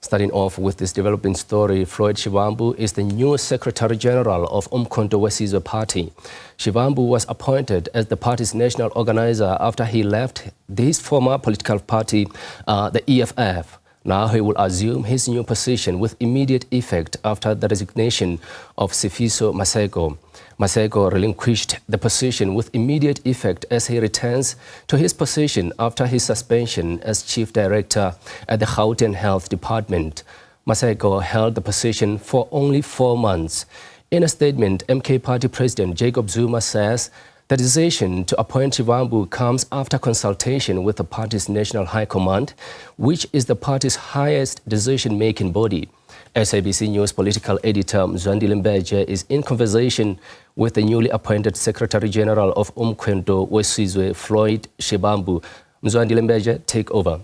Starting off with this developing story, Floyd Shivambu is the new Secretary General of Umkhonto weSizwe Party. Shivambu was appointed as the party's national organizer after he left his former political party, the EFF. Now he will assume his new position with immediate effect after the resignation of Sifiso Maseko. Maseko relinquished the position with immediate effect as he returns to his position after his suspension as Chief Director at the Gauteng Health Department. Maseko held the position for only 4 months. In a statement, MK Party President Jacob Zuma says the decision to appoint Shivambu comes after consultation with the party's National High Command, which is the party's highest decision-making body. SABC News political editor Mzwandile Mbeje is in conversation with the newly appointed Secretary General of Umkhonto weSizwe, Floyd Shivambu. Mzwandile Mbeje, take over.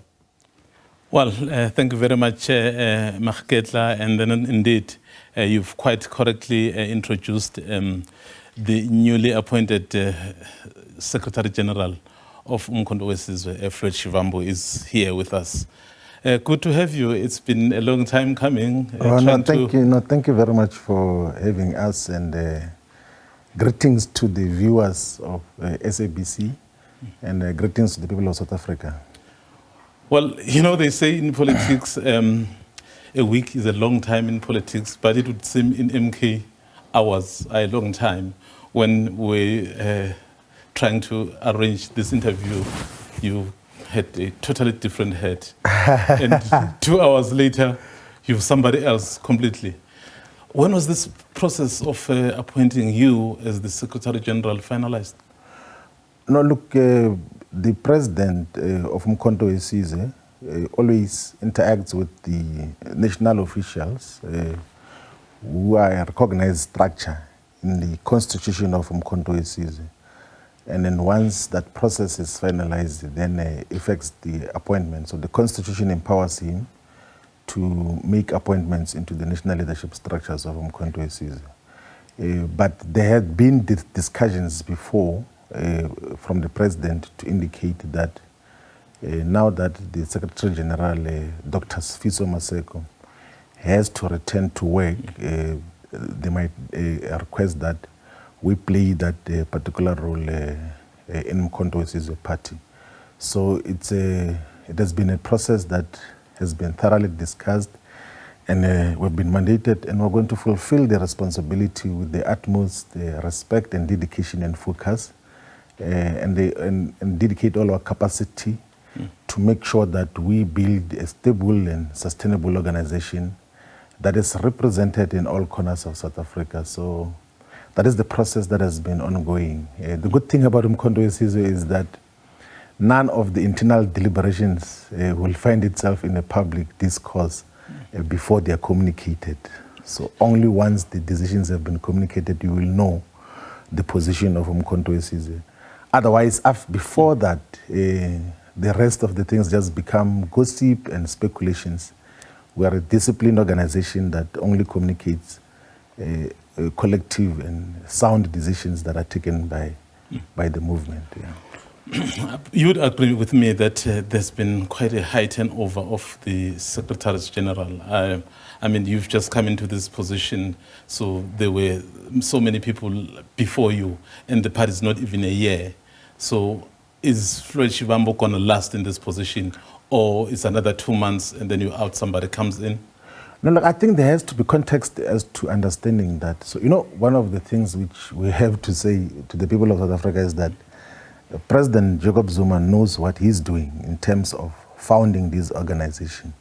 Well, thank you very much, Mahketla, and then indeed, you've quite correctly introduced the newly appointed Secretary General of Umkhonto weSizwe, Floyd Shivambu, is here with us. Good to have you. It's been a long time coming. Thank you very much for having us, and greetings to the viewers of SABC, and greetings to the people of South Africa. Well, you know, they say in politics, a week is a long time in politics, but it would seem in MK hours are a long time. When we're trying to arrange this interview, you had a totally different head. And 2 hours later, you're somebody else completely. When was this process of appointing you as the Secretary General finalized? No, look, the president of Umkhonto weSizwe always interacts with the national officials who are a recognized structure in the constitution of Umkhonto weSizwe. And then once that process is finalized, then affects the appointment. So the constitution empowers him to make appointments into the national leadership structures of Umkhonto weSizwe. But there had been discussions before from the president to indicate that now that the Secretary General, Dr. Sifiso Maseko, has to return to work, they might request that we play that particular role in Umkhonto weSizwe Party. So it has been a process that has been thoroughly discussed, and we've been mandated, and we're going to fulfill the responsibility with the utmost respect and dedication and focus, and dedicate all our capacity to make sure that we build a stable and sustainable organization that is represented in all corners of South Africa. So that is the process that has been ongoing. The good thing about Umkhonto weSizwe is that none of the internal deliberations will find itself in a public discourse before they are communicated. So only once the decisions have been communicated, you will know the position of Umkhonto weSizwe. Otherwise, before that, the rest of the things just become gossip and speculations. We are a disciplined organization that only communicates collective and sound decisions that are taken by the movement. Yeah. You would agree with me that there's been quite a high turnover of the Secretaries General. I mean, you've just come into this position, so there were so many people before you, and the party's not even a year. So is Floyd Shivambu going to last in this position, or is another 2 months and then you're out, somebody comes in? No, look, I think there has to be context as to understanding that. So, you know, one of the things which we have to say to the people of South Africa is that President Jacob Zuma knows what he's doing in terms of founding this organization.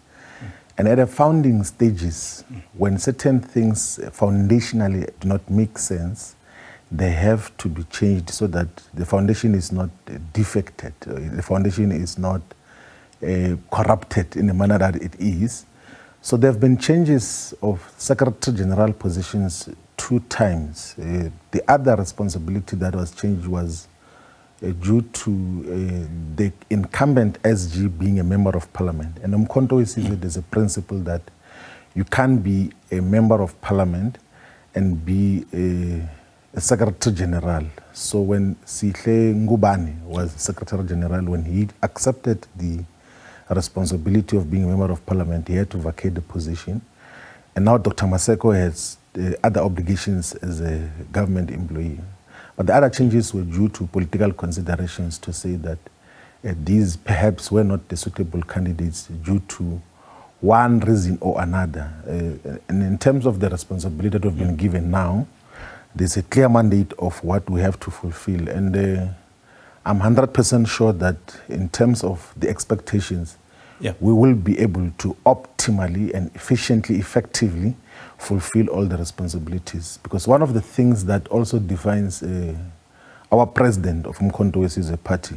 And at the founding stages, when certain things foundationally do not make sense, they have to be changed so that the foundation is not defected, the foundation is not corrupted in the manner that it is. So there have been changes of Secretary General positions 2 times. The other responsibility that was changed was due to the incumbent SG being a member of parliament. And Umkhonto weSizwe, there's a principle that you can't be a member of parliament and be a Secretary General. So when Sihle Ngubane was Secretary General, when he accepted the responsibility of being a member of parliament, he had to vacate the position. And now Dr. Maseko has other obligations as a government employee. But the other changes were due to political considerations to say that these perhaps were not the suitable candidates due to one reason or another. And in terms of the responsibility that we've been given now, there's a clear mandate of what we have to fulfill. And I'm 100% sure that in terms of the expectations, we will be able to optimally and efficiently, effectively fulfill all the responsibilities. Because one of the things that also defines our president of Umkhonto Wesizwe Party,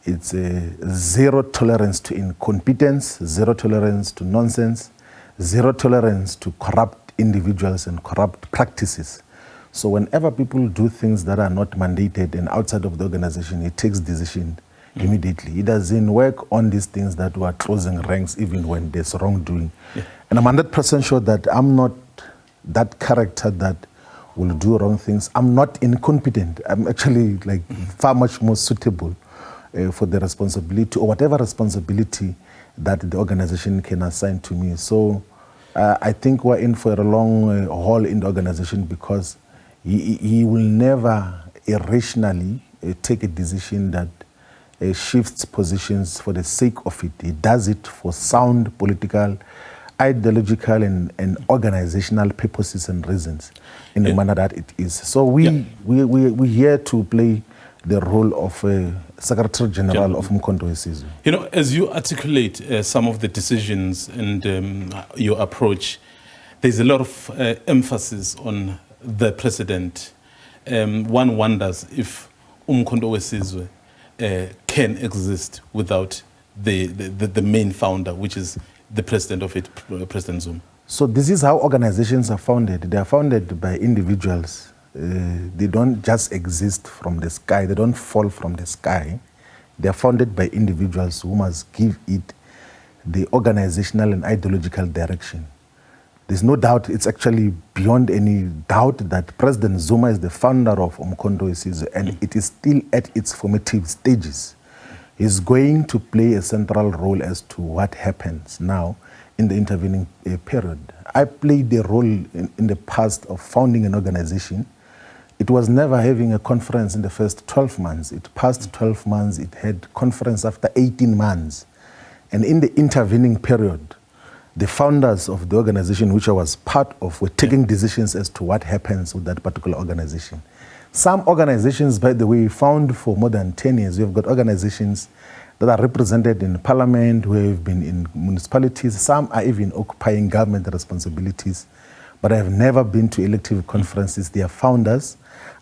it's zero tolerance to incompetence, zero tolerance to nonsense, zero tolerance to corrupt individuals and corrupt practices. So whenever people do things that are not mandated and outside of the organization, it takes decision immediately. It doesn't work on these things that were closing ranks even when there's wrongdoing. And I'm 100% sure that I'm not that character that will do wrong things. I'm not incompetent. I'm actually like far much more suitable for the responsibility or whatever responsibility that the organization can assign to me. So I think we're in for a long haul in the organization because he will never irrationally take a decision that shifts positions for the sake of it. He does it for sound political, ideological, and organizational purposes and reasons in the manner that it is. So we're here to play the role of Secretary General of Umkhonto Wesizwe. You know, as you articulate some of the decisions and your approach, there's a lot of emphasis on the president. One wonders if Umkhonto Wesizwe can exist without the main founder, which is the president of it, President Zuma. So this is how organizations are founded. They are founded by individuals. They don't just exist from the sky. They don't fall from the sky. They are founded by individuals who must give it the organizational and ideological direction. There's no doubt, it's actually beyond any doubt that President Zuma is the founder of Umkhonto Wesizwe, and it is still at its formative stages. He's going to play a central role as to what happens now in the intervening period. I played the role in the past of founding an organization. It was never having a conference in the first 12 months. It passed 12 months, it had conference after 18 months. And in the intervening period, the founders of the organization which I was part of were taking decisions as to what happens with that particular organization. Some organizations, by the way, found for more than 10 years. We've got organizations that are represented in parliament, who have been in municipalities. Some are even occupying government responsibilities, but have never been to elective conferences. Their founders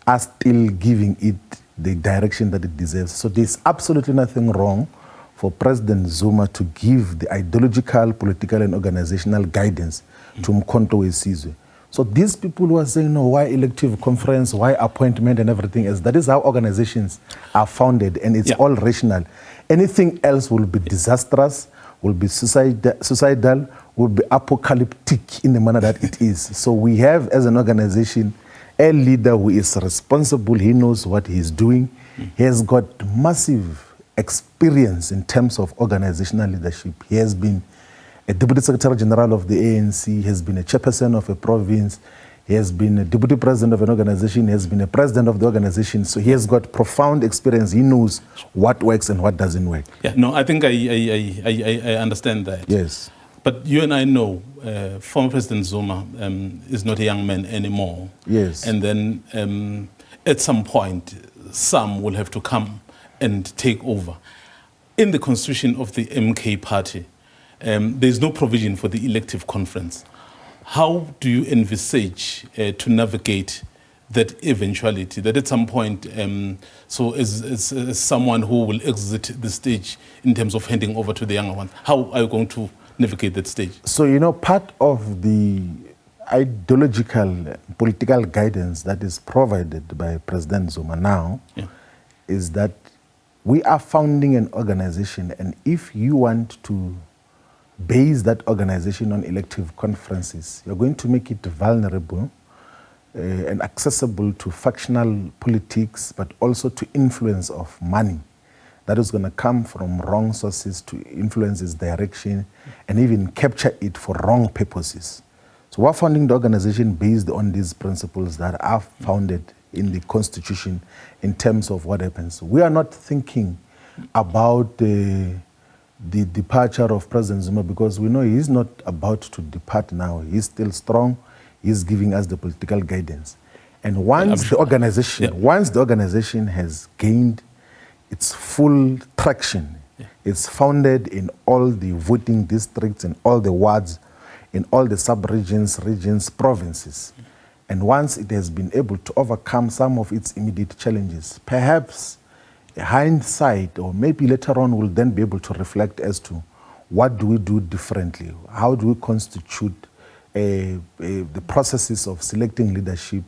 are still giving it the direction that it deserves. So there's absolutely nothing wrong for President Zuma to give the ideological, political, and organizational guidance to Umkhonto Wesizwe. So these people who are saying, no, why elective conference, why appointment and everything else, that is how organizations are founded, and it's all rational. Anything else will be disastrous, will be suicidal, will be apocalyptic in the manner that it is. So we have, as an organization, a leader who is responsible. He knows what he's doing. He has got massive experience in terms of organizational leadership. He has been a Deputy Secretary General of the ANC, he has been a chairperson of a province, he has been a Deputy President of an organization, he has been a President of the organization, so he has got profound experience. He knows what works and what doesn't work. Yeah, no, I think I understand that. Yes. But you and I know former President Zuma is not a young man anymore. Yes. And then at some point, some will have to come and take over. In the constitution of the MK party, there's no provision for the elective conference. How do you envisage to navigate that eventuality, that at some point, so as someone who will exit the stage in terms of handing over to the younger ones, how are you going to navigate that stage? So, you know, part of the ideological, political guidance that is provided by President Zuma now is that we are founding an organization, and if you want to base that organization on elective conferences, you're going to make it vulnerable and accessible to factional politics, but also to influence of money that is going to come from wrong sources to influence its direction and even capture it for wrong purposes. So we're founding the organization based on these principles that are founded in the Constitution in terms of what happens. We are not thinking about the departure of President Zuma because we know he's not about to depart now. He's still strong. He's giving us the political guidance. And once the organization has gained its full traction, it's founded in all the voting districts, in all the wards, in all the sub-regions, regions, provinces. And once it has been able to overcome some of its immediate challenges, perhaps hindsight or maybe later on will then be able to reflect as to what do we do differently? How do we constitute the processes of selecting leadership,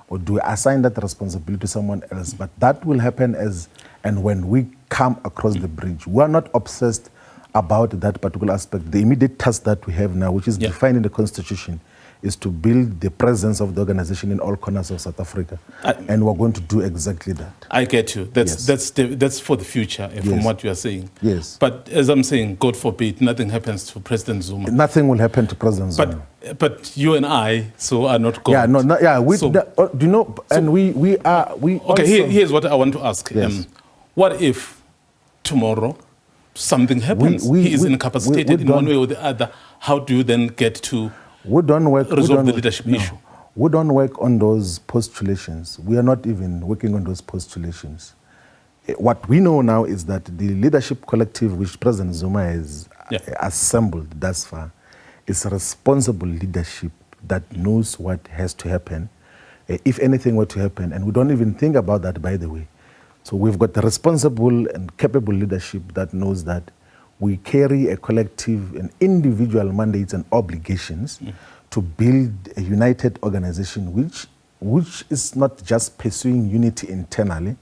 or do we assign that responsibility to someone else? But that will happen as and when we come across the bridge. We are not obsessed about that particular aspect. The immediate task that we have now, which is defined in the Constitution, is to build the presence of the organization in all corners of South Africa. And we're going to do exactly that. I get you. That's for the future, from what you are saying. Yes. But as I'm saying, God forbid, nothing happens to President Zuma. Nothing will happen to President Zuma. But you and I, so are not God. Yeah, no, yeah. Do you know? And we Okay, also, here's what I want to ask. Yes. What if tomorrow something happens? He is incapacitated in one way or the other. How do you then get to resolve the leadership issue? We don't work on those postulations. We are not even working on those postulations. What we know now is that the leadership collective which President Zuma has assembled thus far is a responsible leadership that knows what has to happen, if anything were to happen. And we don't even think about that, by the way. So we've got the responsible and capable leadership that knows that we carry a collective and individual mandates and obligations to build a united organization which is not just pursuing unity internally,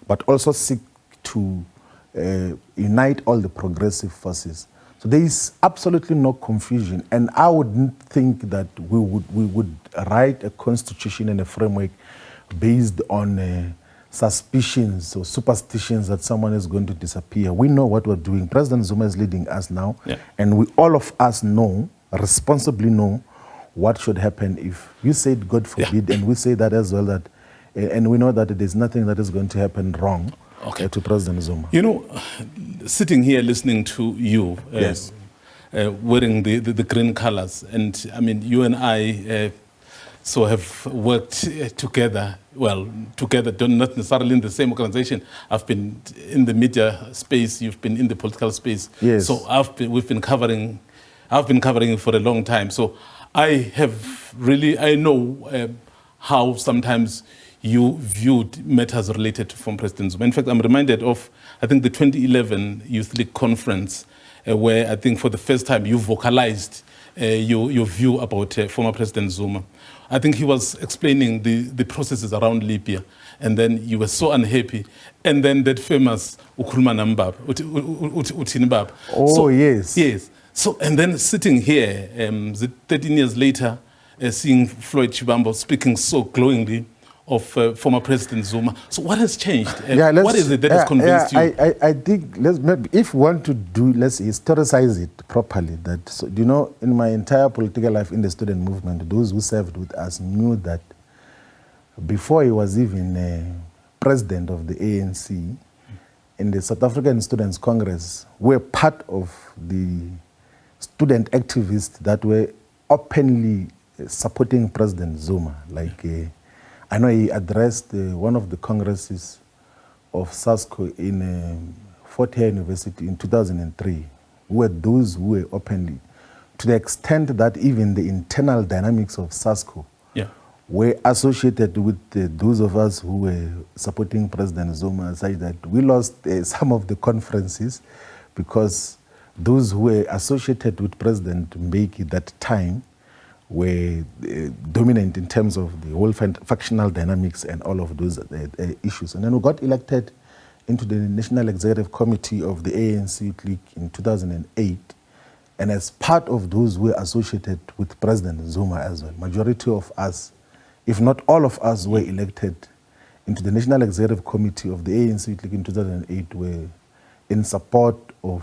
but also seek to unite all the progressive forces. So there is absolutely no confusion, and I wouldn't think that we would write a constitution and a framework based on suspicions or superstitions that someone is going to disappear. We know what we're doing. President Zuma is leading us now, and all of us know, responsibly know, what should happen if you said God forbid, and we say that as well, that, and we know that there's nothing that is going to happen wrong to President Zuma. You know, sitting here listening to you, wearing the green colors, and I mean, you and I so have worked together, not necessarily in the same organization. I've been in the media space, you've been in the political space. Yes. So I've been covering it for a long time. So I know how sometimes you viewed matters related to former President Zuma. In fact, I'm reminded of, I think, the 2011 Youth League conference, where I think for the first time you vocalized your view about former President Zuma. I think he was explaining the processes around Libya, and then you were so unhappy. And then that famous Ukhuluma Nambab, Utinibab. Oh, yes. Yes. So, and then sitting here, 13 years later, seeing Floyd Shivambu speaking so glowingly of former President Zuma. So what has changed? What is it that has convinced you? I think, maybe if we want to let's historicize it properly. So, you know, in my entire political life in the student movement, those who served with us knew that before he was even president of the ANC, in the South African Students' Congress, we were part of the student activists that were openly supporting President Zuma. Like, I know he addressed one of the congresses of SASCO in Fort Hare University in 2003, who were those who were openly, to the extent that even the internal dynamics of SASCO were associated with those of us who were supporting President Zuma, such that we lost some of the conferences because those who were associated with President Mbeki at that time were dominant in terms of the whole factional dynamics and all of those issues. And then we got elected into the National Executive Committee of the ANC League in 2008. And as part of those who were associated with President Zuma as well, majority of us, if not all of us, were elected into the National Executive Committee of the ANC League in 2008, where in support of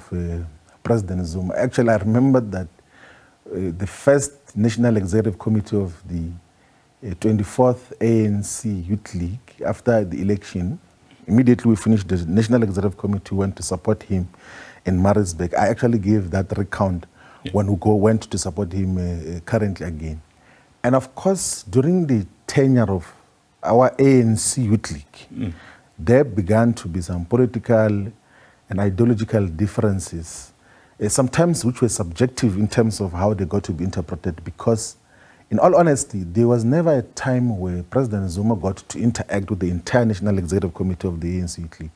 President Zuma. Actually, I remember that the first National Executive Committee of the 24th ANC Youth League, after the election, immediately we finished the National Executive Committee, went to support him in Maritzburg. I actually gave that recount when we went to support him currently again. And of course, during the tenure of our ANC Youth League, there began to be some political and ideological differences, sometimes which were subjective in terms of how they got to be interpreted, because in all honesty, there was never a time where President Zuma got to interact with the entire National Executive Committee of the ANC Youth League.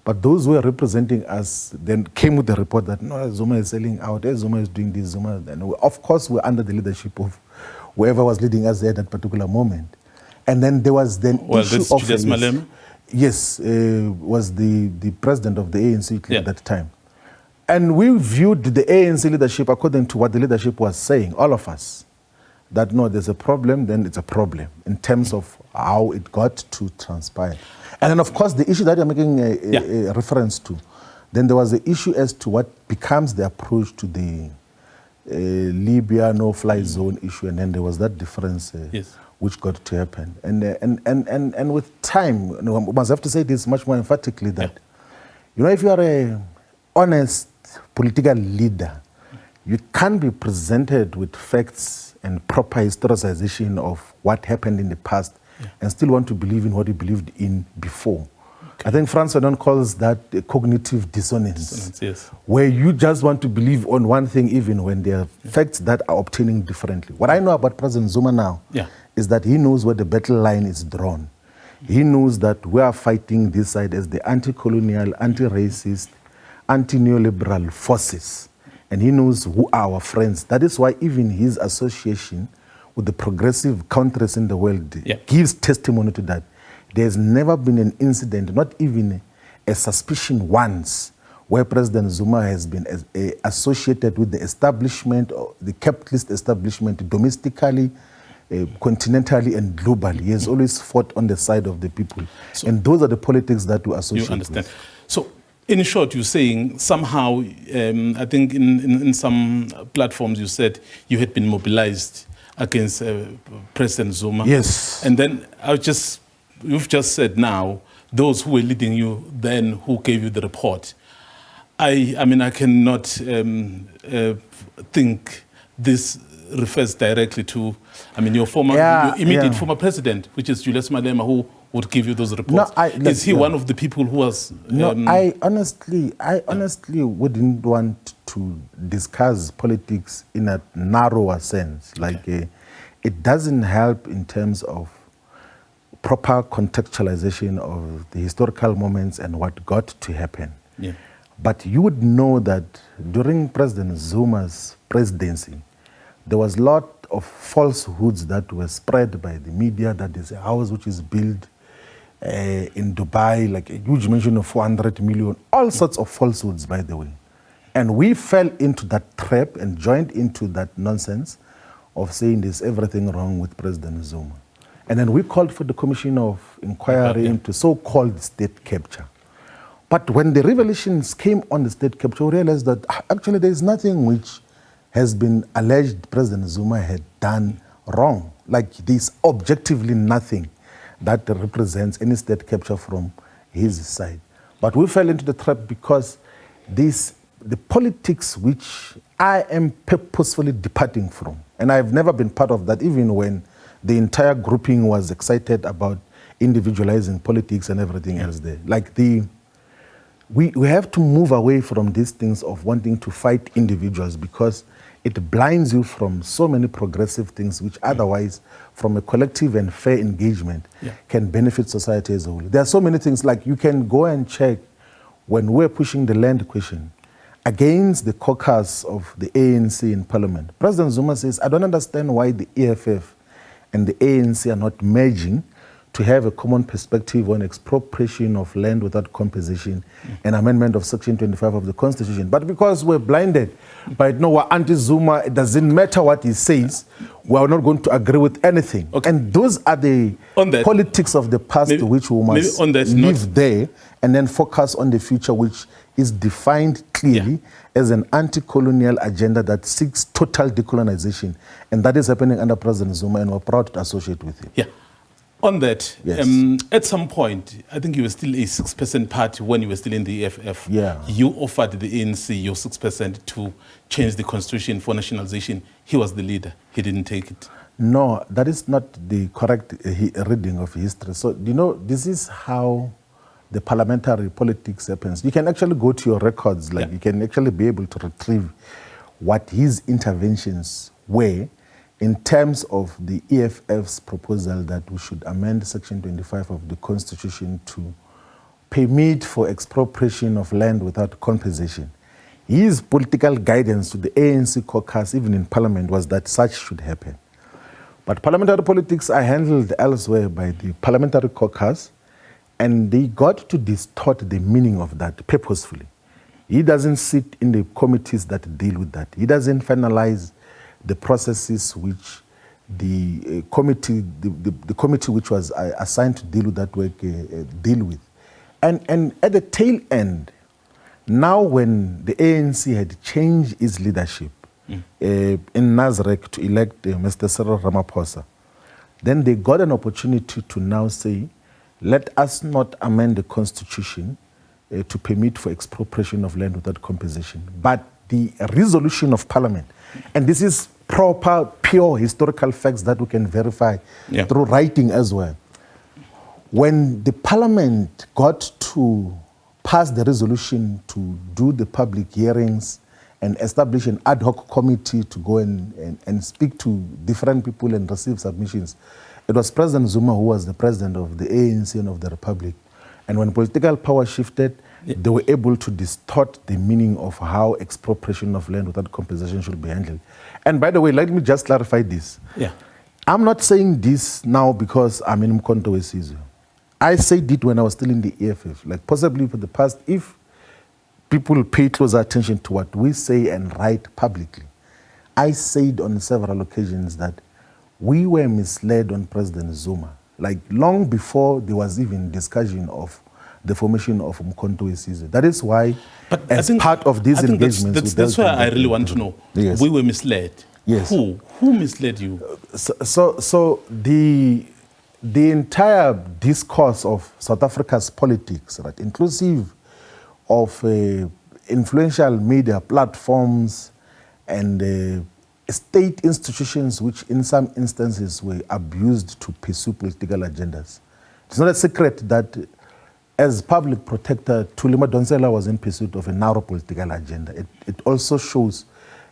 But those who were representing us then came with the report that, no, Zuma is selling out, Zuma is doing this, Zuma. And of course, we're under the leadership of whoever was leading us there at that particular moment. And then there was then issue of... Julius Malema? Yes, was the president of the ANC Youth League at that time. And we viewed the ANC leadership according to what the leadership was saying, all of us. That no, there's a problem, then it's a problem in terms of how it got to transpire. And then, of course, the issue that you're making a reference to, then there was the issue as to what becomes the approach to the Libya no-fly zone issue, and then there was that difference which got to happen. And with time, I must have to say this much more emphatically, that, you know, if you are an honest political leader, you can't be presented with facts and proper historicization of what happened in the past and still want to believe in what you believed in before. I think Frantz Fanon calls that a cognitive dissonance, where you just want to believe on one thing even when there are facts that are obtaining differently. What I know about President Zuma now is that he knows where the battle line is drawn. He knows that we are fighting this side as the anti-colonial, anti-racist, anti-neoliberal forces. And he knows who are our friends. That is why even his association with the progressive countries in the world gives testimony to that. There's never been an incident, not even a suspicion once, where President Zuma has been associated with the establishment, or the capitalist establishment, domestically, continentally, and globally. He has always fought on the side of the people. So, and those are the politics that we associate you understand. with. So, in short, you're saying somehow, I think in some platforms you said you had been mobilized against President Zuma. Yes. And then you've just said now, those who were leading you then, who gave you the report. I mean, I cannot think this refers directly to, I mean, your immediate former president, which is Julius Malema, who would give you those reports. No, is he one of the people who was... No, I honestly wouldn't want to discuss politics in a narrower sense. Like, it doesn't help in terms of proper contextualization of the historical moments and what got to happen. Yeah. But you would know that during President Zuma's presidency, there was a lot of falsehoods that were spread by the media, that there's a house which is built in Dubai, like a huge mention of 400 million, all sorts of falsehoods, by the way. And we fell into that trap and joined into that nonsense of saying there's everything wrong with President Zuma. And then we called for the commission of inquiry into so-called state capture. But when the revelations came on the state capture, we realized that actually there is nothing which has been alleged President Zuma had done wrong. Like, there's objectively nothing that represents any state capture from his side. But we fell into the trap because the politics which I am purposefully departing from, and I've never been part of that, even when the entire grouping was excited about individualizing politics and everything else there. Like, we have to move away from these things of wanting to fight individuals, because it blinds you from so many progressive things which otherwise, from a collective and fair engagement, can benefit society as a whole. There are so many things, like you can go and check when we're pushing the land question against the caucus of the ANC in Parliament. President Zuma says, I don't understand why the EFF and the ANC are not merging to have a common perspective on expropriation of land without compensation and amendment of Section 25 of the Constitution. But because we're blinded by, we're anti-Zuma, it doesn't matter what he says, we're not going to agree with anything. Okay. And those are the politics of the past which we must leave there and then focus on the future, which is defined clearly as an anti-colonial agenda that seeks total decolonization. And that is happening under President Zuma, and we're proud to associate with him. Yeah. On that, Yes. at some point, I think you were still a 6% party when you were still in the EFF. Yeah. You offered the ANC your 6% to change the constitution for nationalization. He was the leader. He didn't take it. No, that is not the correct reading of history. So, you know, this is how the parliamentary politics happens. You can actually go to your records, like you can actually be able to retrieve what his interventions were in terms of the EFF's proposal that we should amend Section 25 of the Constitution to permit for expropriation of land without compensation. His political guidance to the ANC caucus, even in Parliament, was that such should happen. But parliamentary politics are handled elsewhere by the parliamentary caucus, and they got to distort the meaning of that purposefully. He doesn't sit in the committees that deal with that. He doesn't finalize the processes which the committee, the committee which was assigned to deal with that work, deal with. And at the tail end, now when the ANC had changed its leadership in Nazareth to elect Mr. Cyril Ramaphosa, then they got an opportunity to now say, let us not amend the Constitution to permit for expropriation of land without compensation, but the resolution of Parliament. And this is proper, pure historical facts that we can verify through writing as well. When the Parliament got to pass the resolution to do the public hearings and establish an ad hoc committee to go and speak to different people and receive submissions, it was President Zuma who was the president of the ANC and of the Republic. And when political power shifted, they were able to distort the meaning of how expropriation of land without compensation should be handled. And by the way, let me just clarify this. I'm not saying this now because I'm in Umkhonto weSizwe. I said it when I was still in the EFF. Like possibly for the past, if people pay close attention to what we say and write publicly, I said on several occasions that we were misled on President Zuma. Like long before there was even discussion of the formation of Umkhonto weSizwe. That is why, but as part of these engagements, that's why I really want to know. Yes. We were misled. Yes. Who misled you? So the entire discourse of South Africa's politics, right, inclusive of influential media platforms and state institutions, which in some instances were abused to pursue political agendas. It's not a secret that as public protector, Thuli Madonsela was in pursuit of a narrow political agenda. It also shows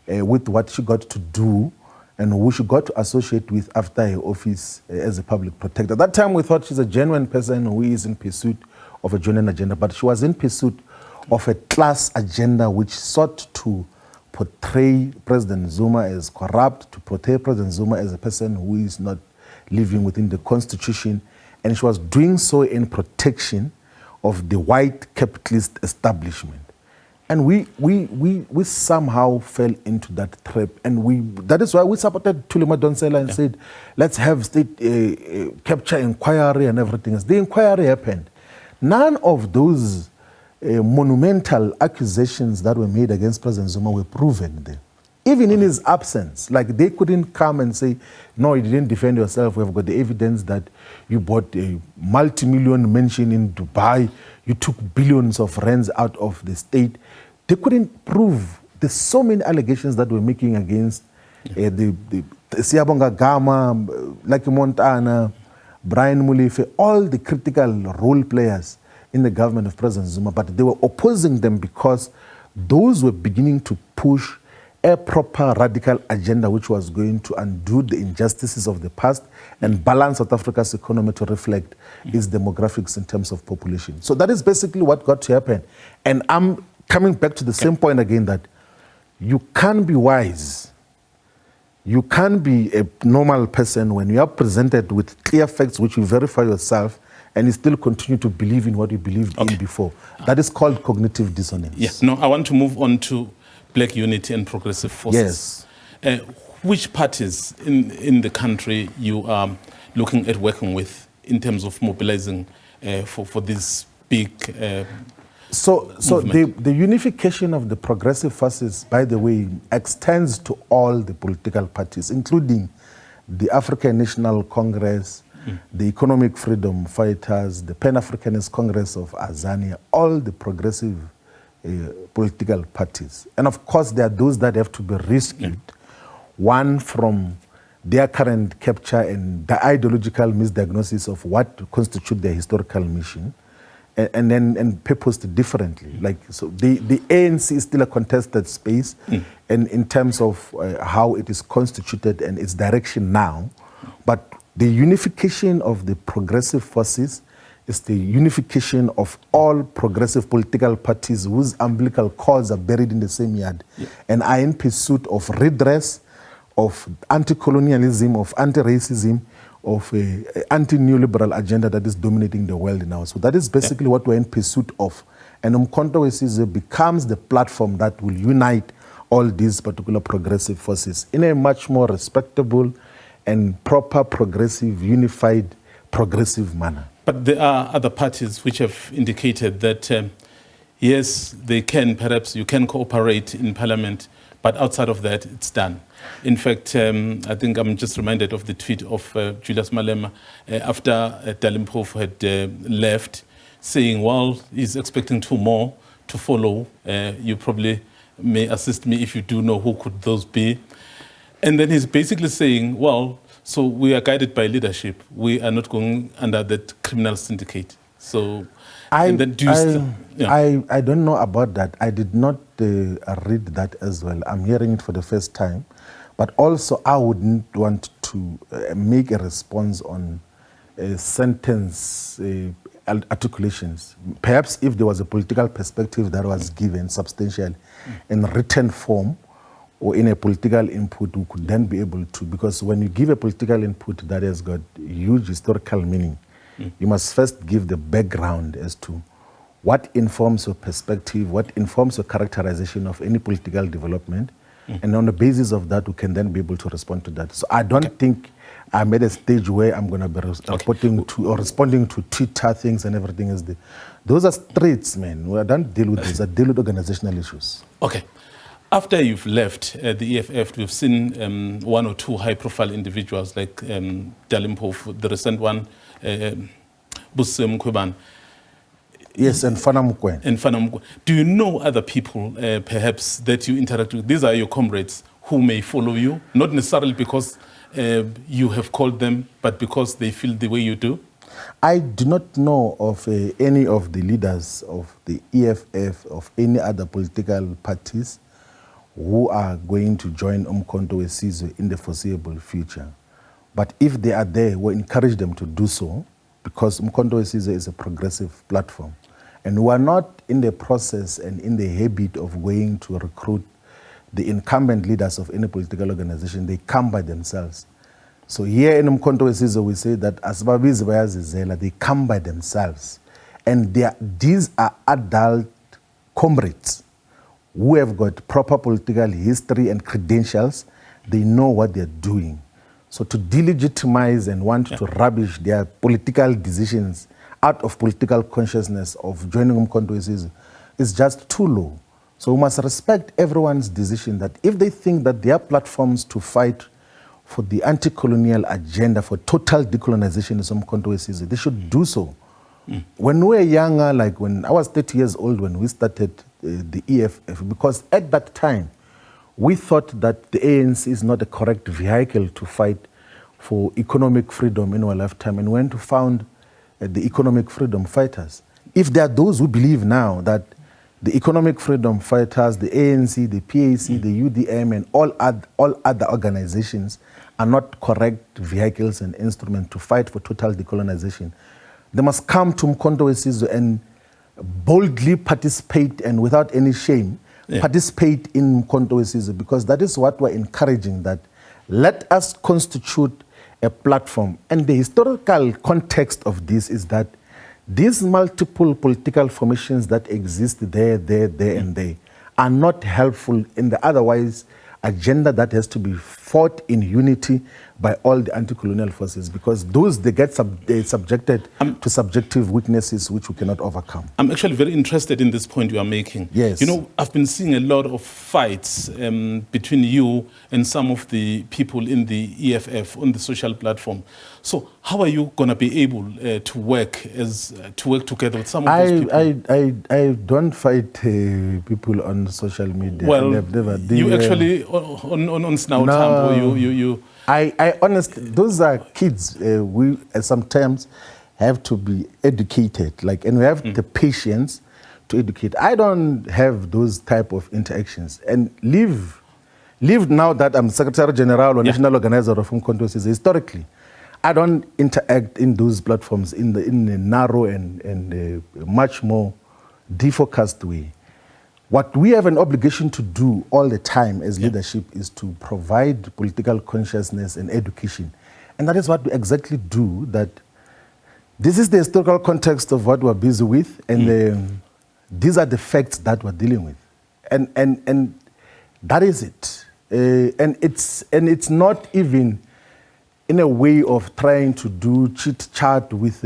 with what she got to do and who she got to associate with after her office as a public protector. At that time, we thought she's a genuine person who is in pursuit of a genuine agenda, but she was in pursuit of a class agenda which sought to portray President Zuma as corrupt, to portray President Zuma as a person who is not living within the Constitution, and she was doing so in protection of the white capitalist establishment. And we somehow fell into that trap, and that is why we supported Thuli Madonsela and said, let's have state capture inquiry and everything else. The inquiry happened. None of those monumental accusations that were made against President Zuma were proven there. Even in his absence, like they couldn't come and say, no, you didn't defend yourself. We've got the evidence that you bought a multi-million mansion in Dubai. You took billions of rands out of the state. They couldn't prove. There's so many allegations that we're making against the Siyabonga Gama, Lucky Montana, Brian Mulefe, all the critical role players in the government of President Zuma, but they were opposing them because those were beginning to push a proper radical agenda which was going to undo the injustices of the past and balance South Africa's economy to reflect its demographics in terms of population. So that is basically what got to happen. And I'm coming back to the same point again, that you can't be wise. You can't be a normal person when you are presented with clear facts which you verify yourself and you still continue to believe in what you believed in before. That is called cognitive dissonance. Yes. No, I want to move on to Black Unity and Progressive Forces. Yes. Which parties in the country you are looking at working with in terms of mobilizing for these big So the unification of the progressive forces, by the way, extends to all the political parties, including the African National Congress, the Economic Freedom Fighters, the Pan-Africanist Congress of Azania, all the progressive political parties. And of course, there are those that have to be rescued, one from their current capture and the ideological misdiagnosis of what constitutes their historical mission, and then purposed differently. Like, so the ANC is still a contested space, and in terms of how it is constituted and its direction now, but the unification of the progressive forces is the unification of all progressive political parties whose umbilical cords are buried in the same yard and are in pursuit of redress, of anti-colonialism, of anti-racism, of an anti-neoliberal agenda that is dominating the world now. So that is basically what we're in pursuit of. And Umkhonto we Sizwe becomes the platform that will unite all these particular progressive forces in a much more respectable and proper, progressive, unified, progressive manner. But there are other parties which have indicated that, yes, they can, perhaps you can cooperate in parliament, but outside of that, it's done. In fact, I think I'm just reminded of the tweet of Julius Malema after Dalimpofu had left, saying, well, he's expecting 2 more to follow. You probably may assist me if you do know who could those be. And then he's basically saying, well, so we are guided by leadership. We are not going under that criminal syndicate. So, I don't know about that. I did not read that as well. I'm hearing it for the first time. But also, I wouldn't want to make a response on sentence articulations. Perhaps if there was a political perspective that was given substantial in written form or in a political input, we could then be able to, because when you give a political input that has got huge historical meaning, you must first give the background as to what informs your perspective, what informs your characterization of any political development, and on the basis of that, we can then be able to respond to that. So I don't think I'm at a stage where I'm going to be reporting to or responding to Twitter things and everything else. Those are streets, man. We don't deal with those. I deal with organizational issues. Okay. After you've left the EFF, we've seen 1 or 2 high-profile individuals like Dalimpofu, the recent one, Busem Kweban. Yes, and Fanamukwe. And Fanamukwe. Do you know other people, perhaps, that you interact with? These are your comrades who may follow you, not necessarily because you have called them, but because they feel the way you do? I do not know of any of the leaders of the EFF, of any other political parties, who are going to join Umkhonto we Sizwe in the foreseeable future. But if they are there, we encourage them to do so, because Umkhonto we Sizwe is a progressive platform. And we are not in the process and in the habit of going to recruit the incumbent leaders of any political organization. They come by themselves. So here in Umkhonto we Sizwe, we say that Asbabiz Bayazizela, they come by themselves. And these are adult comrades who have got proper political history and credentials. They know what they're doing. So to delegitimize and want to rubbish their political decisions out of political consciousness of joining Umkhonto we Sizwe is just too low. So we must respect everyone's decision that if they think that their platforms to fight for the anti-colonial agenda, for total decolonization is Umkhonto we Sizwe, they should do so. When we were younger, like when I was 30 years old when we started the EFF, because at that time, we thought that the ANC is not a correct vehicle to fight for economic freedom in our lifetime, and went to found the economic freedom fighters. If there are those who believe now that the economic freedom fighters, the ANC, the PAC, the UDM, and all other organizations are not correct vehicles and instruments to fight for total decolonization, they must come to Umkhonto we Sizwe and boldly participate and without any shame participate in Umkhonto we Sizwe, because that is what we're encouraging, that let us constitute a platform. And the historical context of this is that these multiple political formations that exist there, and there are not helpful in the otherwise agenda that has to be fought in unity by all the anti-colonial forces, because those, they get subjected to subjective weaknesses which we cannot overcome. I'm actually very interested in this point you are making. Yes. You know, I've been seeing a lot of fights between you and some of the people in the EFF on the social platform. So how are you going to be able to work together with some of those people? I don't fight people on social media. Well, never you actually on Snout no. you I honestly, those are kids. We sometimes have to be educated, and we have the patience to educate. I don't have those type of interactions. And leave now that I'm Secretary General or National Organizer of Umkhonto we Sizwe. Historically, I don't interact in those platforms in a narrow and much more defocused way. What we have an obligation to do all the time as leadership is to provide political consciousness and education. And that is what we exactly do. That this is the historical context of what we're busy with, and these are the facts that we're dealing with. And that is it. And it's not even in a way of trying to do chit-chat with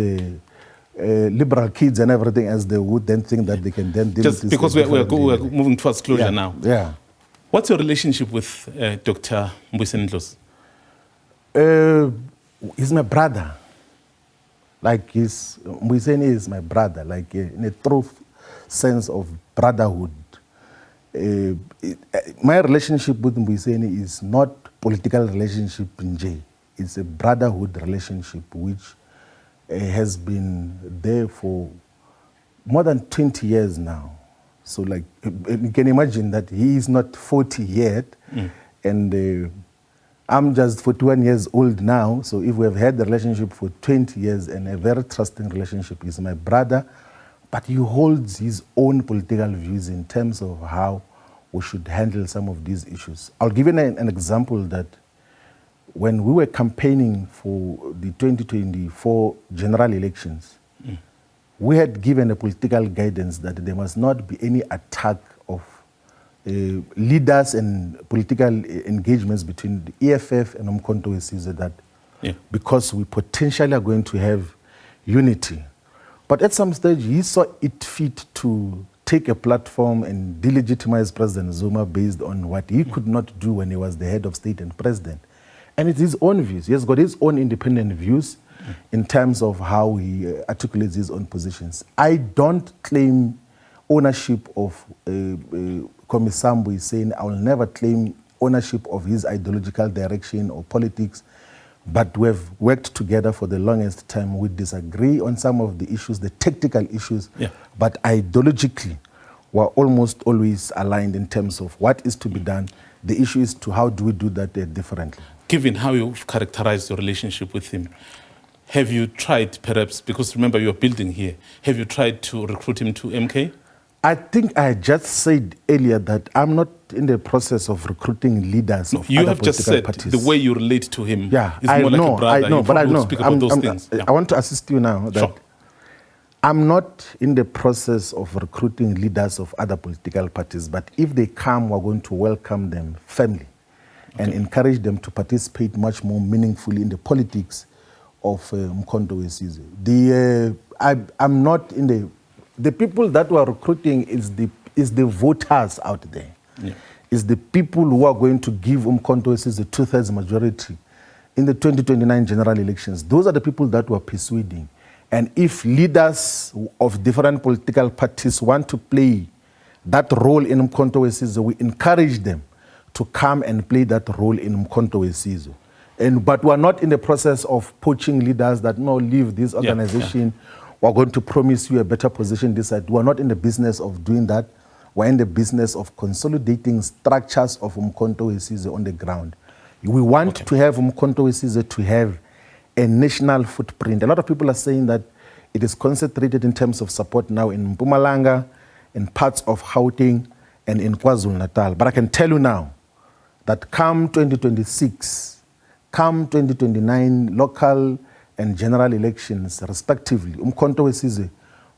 liberal kids and everything, as they would then think that they can then deal with this. Just because we're moving towards closure now. Yeah. What's your relationship with Dr. Mbuyiseni? He's my brother. Mbuyiseni is my brother, in a true sense of brotherhood. My relationship with Mbuyiseni is not political relationship in J. It's a brotherhood relationship which has been there for more than 20 years now. So you can imagine that he is not 40 yet, and I'm just 41 years old now. So if we have had the relationship for 20 years and a very trusting relationship, he's my brother, but he holds his own political views in terms of how we should handle some of these issues. I'll give you an example that when we were campaigning for the 2024 general elections, we had given a political guidance that there must not be any attack of leaders and political engagements between the EFF and Umkhonto we Sizwe, that because we potentially are going to have unity. But at some stage, he saw it fit to take a platform and delegitimize President Zuma based on what he could not do when he was the head of state and president. And it's his own views. He has got his own independent views in terms of how he articulates his own positions. I don't claim ownership of Mbuyiseni is saying I will never claim ownership of his ideological direction or politics, but we've worked together for the longest time. We disagree on some of the issues, the technical issues, but ideologically, we're almost always aligned in terms of what is to be done. The issue is to how do we do that differently. Given how you've characterized your relationship with him, have you tried perhaps, because remember you're building here, have you tried to recruit him to MK? I think I just said earlier that I'm not in the process of recruiting leaders of you other have just said parties. The way you relate to him is I more know, like a brother. I know, but I know. Speak about those things. I want to assist you now that I'm not in the process of recruiting leaders of other political parties, but if they come, we're going to welcome them firmly and encourage them to participate much more meaningfully in the politics of Umkhonto we Sizwe. I'm not in the people that we are recruiting is the voters out there. Is the people who are going to give Umkhonto we Sizwe 2/3 majority in the 2029 general elections. Those are the people that we are persuading. And if leaders of different political parties want to play that role in Umkhonto we Sizwe, we encourage them to come and play that role in Umkhonto we Sizwe. But we're not in the process of poaching leaders that, no, leave this organization. We're going to promise you a better position this side. We're not in the business of doing that. We're in the business of consolidating structures of Umkhonto we Sizwe on the ground. We want to have Umkhonto we Sizwe to have a national footprint. A lot of people are saying that it is concentrated in terms of support now in Mpumalanga, in parts of Gauteng, and in KwaZulu-Natal. But I can tell you now that come 2026, come 2029 local and general elections, respectively, Umkhonto we Sizwe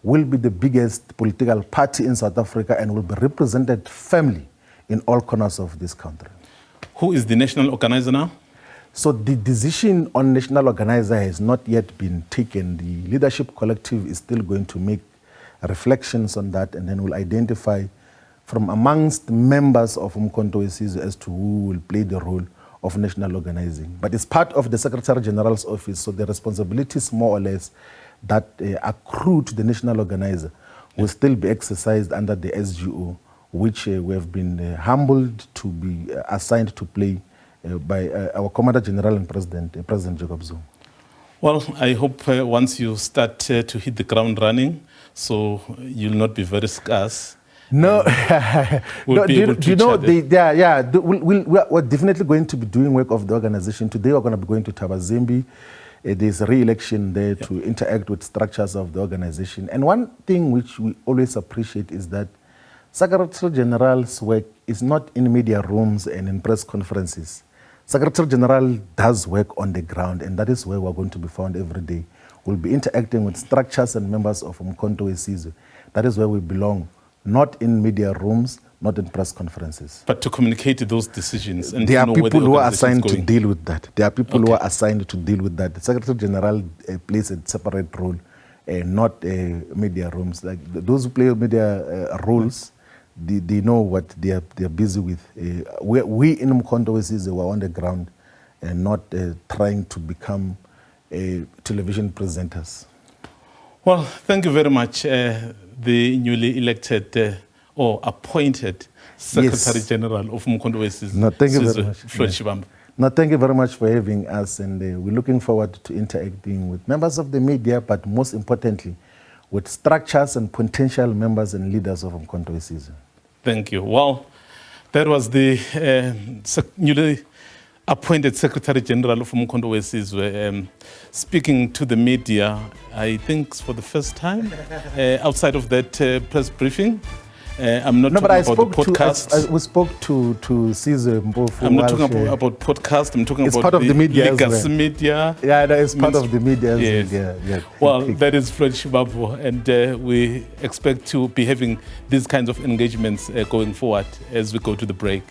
will be the biggest political party in South Africa and will be represented firmly in all corners of this country. Who is the national organizer now? So the decision on national organizer has not yet been taken. The leadership collective is still going to make reflections on that, and then will identify from amongst members of Umkhonto weSizwe as to who will play the role of national organizing. But it's part of the Secretary General's office, so the responsibilities more or less that accrue to the national organizer will still be exercised under the SGO, which we have been humbled to be assigned to play by our Commander General and President Jacob Zuma. Well, I hope once you start to hit the ground running, so you'll not be very scarce. No, we'll we're definitely going to be doing work of the organization. Today we're going to be going to Tabazimbi. There's a re-election there to interact with structures of the organization. And one thing which we always appreciate is that Secretary General's work is not in media rooms and in press conferences. Secretary General does work on the ground, and that is where we're going to be found every day. We'll be interacting with structures and members of Umkhonto weSizwe. That is where we belong, not in media rooms, not in press conferences. But to communicate those decisions. And there are people who are assigned to deal with that. There are people who are assigned to deal with that. The Secretary General plays a separate role, not media rooms. Like those who play media roles, they know what they are busy with. We in Umkhonto weSizwe were on the ground and not trying to become television presenters. Well, thank you very much, the newly elected or appointed Secretary General of Umkhonto weSizwe. No, thank you very much. Floyd Shivambu. No, thank you very much for having us, and we're looking forward to interacting with members of the media, but most importantly, with structures and potential members and leaders of Umkhonto weSizwe. Thank you. Well, that was the newly appointed Secretary General of Umkhonto weSizwe speaking to the media, I think for the first time, outside of that press briefing. I'm not talking about the podcast. We spoke to Sizwe Mpofu. I'm not talking about podcast. I'm talking about part of the media legacy media. Yeah, that is part of the media. Yes. Yeah. Well, that is Floyd Shivambu, and we expect to be having these kinds of engagements going forward as we go to the break.